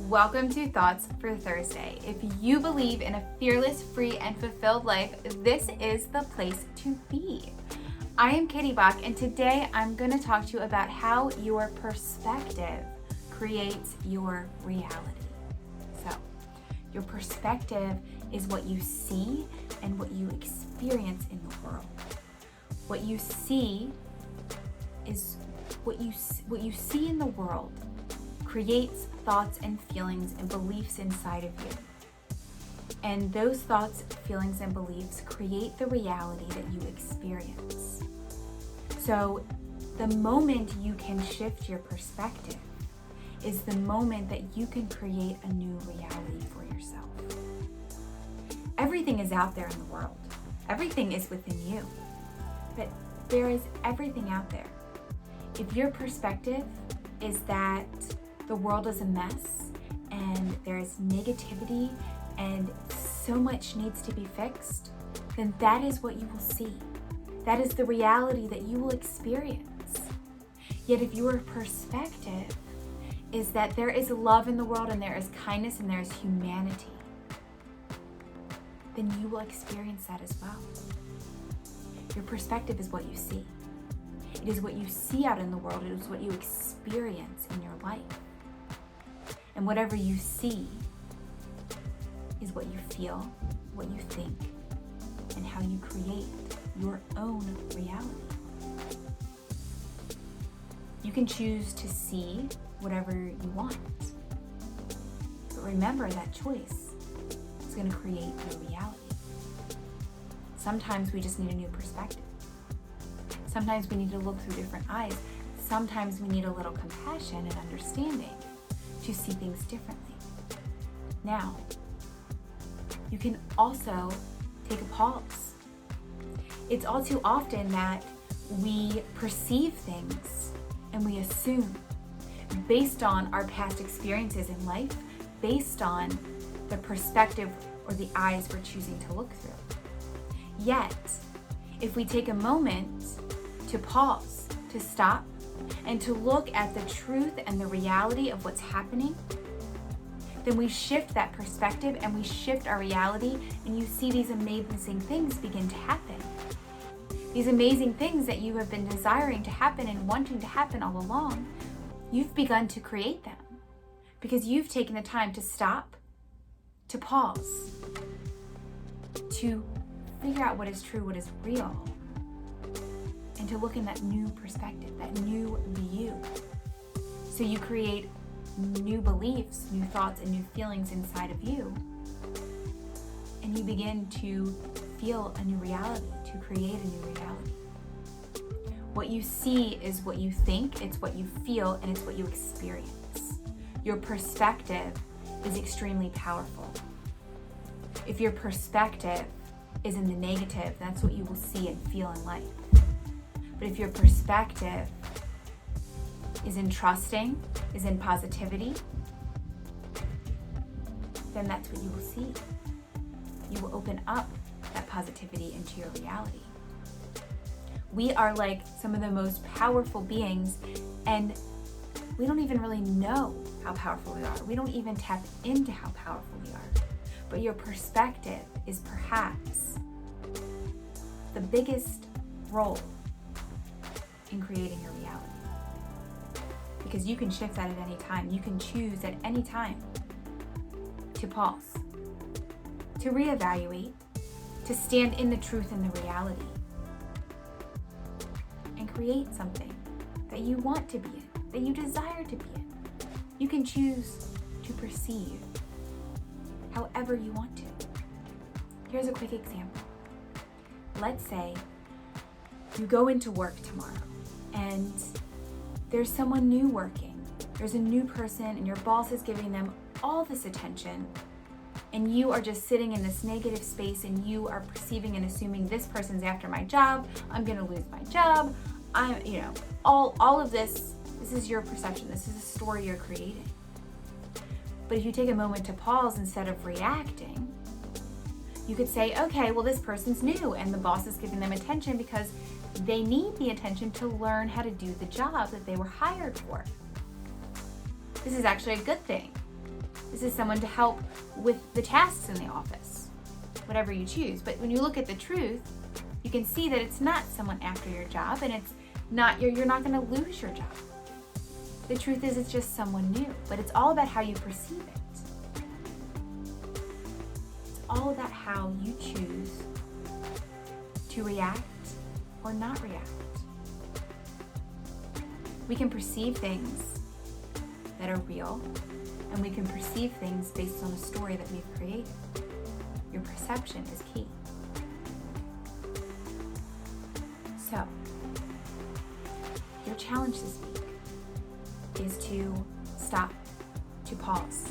welcome to Thoughts for Thursday. If you believe in a fearless, free, and fulfilled life, this is the place to be. I am Katie Bach, and today I'm going to talk to you about how your perspective creates your reality. So, your perspective is what you see and what you experience in the world. What you see is what you see in the world creates thoughts and feelings and beliefs inside of you. And those thoughts, feelings, and beliefs create the reality that you experience. So the moment you can shift your perspective is the moment that you can create a new reality for yourself. Everything is out there in the world. Everything is within you. But there is everything out there. If your perspective is that the world is a mess and there is negativity and so much needs to be fixed, then that is what you will see. That is the reality that you will experience. Yet if your perspective is that there is love in the world and there is kindness and there is humanity, then you will experience that as well. Your perspective is what you see. It is what you see out in the world. It is what you experience in your life. And whatever you see is what you feel, what you think, and how you create your own reality. You can choose to see whatever you want. But remember, that choice is going to create your reality. Sometimes we just need a new perspective. Sometimes we need to look through different eyes. Sometimes we need a little compassion and understanding to see things differently. Now, you can also take a pause. It's all too often that we perceive things and we assume based on our past experiences in life, based on the perspective or the eyes we're choosing to look through. Yet, if we take a moment to pause, to stop, and to look at the truth and the reality of what's happening, then we shift that perspective and we shift our reality, and you see these amazing things begin to happen. These amazing things that you have been desiring to happen and wanting to happen all along, you've begun to create them because you've taken the time to stop, to pause, to figure out what is true, what is real, and to look in that new perspective, that new view. So you create new beliefs, new thoughts, and new feelings inside of you. And you begin to feel a new reality, to create a new reality. What you see is what you think, it's what you feel, and it's what you experience. Your perspective is extremely powerful. If your perspective is in the negative, that's what you will see and feel in life. But if your perspective is in trusting, is in positivity, then that's what you will see. You will open up that positivity into your reality. We are like some of the most powerful beings, and we don't even really know how powerful we are. We don't even tap into how powerful we are. But your perspective is perhaps the biggest role in creating your reality. Because you can shift that at any time. You can choose at any time to pause, to reevaluate, to stand in the truth and the reality, and create something that you want to be in, that you desire to be in. You can choose to perceive however you want to. Here's a quick example. Let's say you go into work tomorrow and there's someone new working. There's a new person and your boss is giving them all this attention, and you are just sitting in this negative space and you are perceiving and assuming this person's after my job, I'm gonna lose my job, all of this is your perception, this is a story you're creating. But if you take a moment to pause instead of reacting, you could say, okay, well, this person's new and the boss is giving them attention because they need the attention to learn how to do the job that they were hired for. This is actually a good thing. This is someone to help with the tasks in the office, whatever you choose. But when you look at the truth, you can see that it's not someone after your job, and it's not you're not going to lose your job. The truth is it's just someone new, but it's all about how you perceive it. It's all about how you choose to react or not react. We can perceive things that are real, and we can perceive things based on a story that we've created. Your perception is key. So, your challenge this week is to stop, to pause,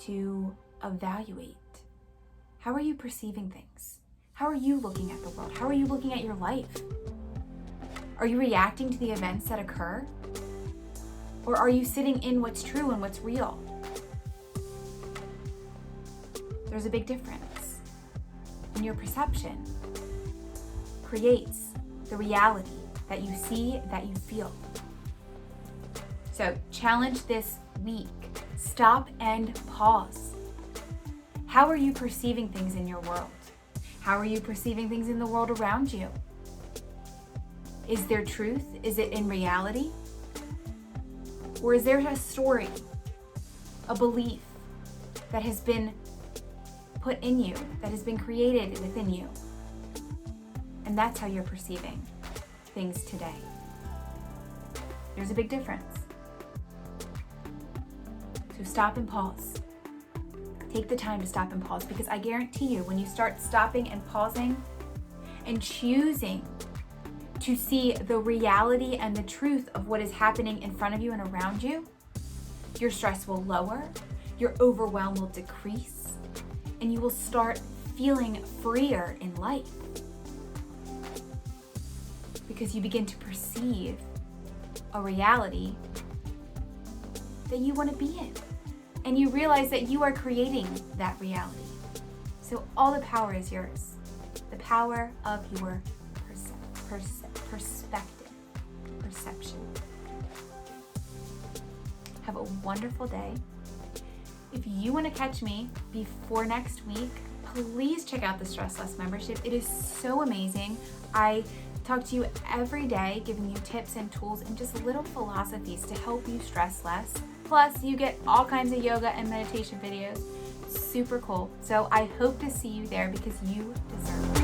to evaluate. How are you perceiving things? How are you looking at the world? How are you looking at your life? Are you reacting to the events that occur? Or are you sitting in what's true and what's real? There's a big difference. And your perception creates the reality that you see, that you feel. So, challenge this week. Stop and pause. How are you perceiving things in your world? How are you perceiving things in the world around you? Is there truth? Is it in reality? Or is there a story, a belief that has been put in you, that has been created within you? And that's how you're perceiving things today. There's a big difference. So stop and pause. Take the time to stop and pause, because I guarantee you, when you start stopping and pausing and choosing to see the reality and the truth of what is happening in front of you and around you, your stress will lower, your overwhelm will decrease, and you will start feeling freer in life. Because you begin to perceive a reality that you want to be in. And you realize that you are creating that reality. So all the power is yours. The power of your perception. Have a wonderful day. If you want to catch me before next week, please check out the Stress Less membership. It is so amazing. I talk to you every day, giving you tips and tools and just little philosophies to help you stress less. Plus, you get all kinds of yoga and meditation videos. Super cool. So I hope to see you there, because you deserve it.